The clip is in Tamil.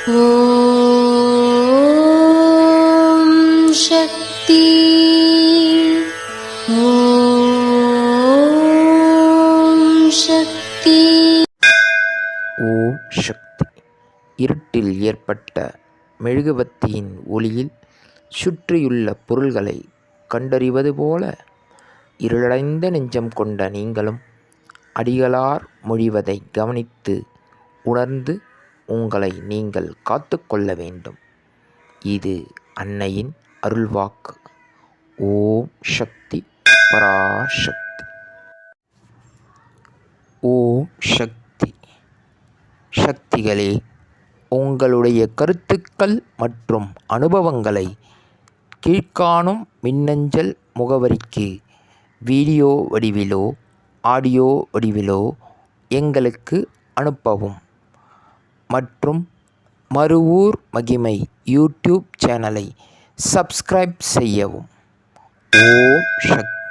ஓம் சக்தி. ஓம் சக்தி. ஓம் சக்தி. இருட்டில் ஏற்பட்ட மெழுகுவர்த்தியின் ஒளியில் சுற்றியுள்ள பொருள்களை கண்டறிவது போல இருளடைந்த நெஞ்சம் கொண்ட நீங்களும் அடிகளார் மொழிவதை கவனித்து உணர்ந்து உங்களை நீங்கள் காத்து கொள்ள வேண்டும். இது அன்னையின் அருள்வாக்கு. ஓம் சக்தி பராசக்தி. ஓம் சக்தி. சக்திகளே, உங்களுடைய கருத்துக்கள் மற்றும் அனுபவங்களை கீழ்காணும் மின்னஞ்சல் முகவரிக்கு வீடியோ வடிவிலோ ஆடியோ வடிவிலோ எங்களுக்கு அனுப்பவும். மற்றும் மறுவூர் மகிமை யூடியூப் சேனலை சப்ஸ்கிரைப் செய்யவும். ஓம் சக்தி.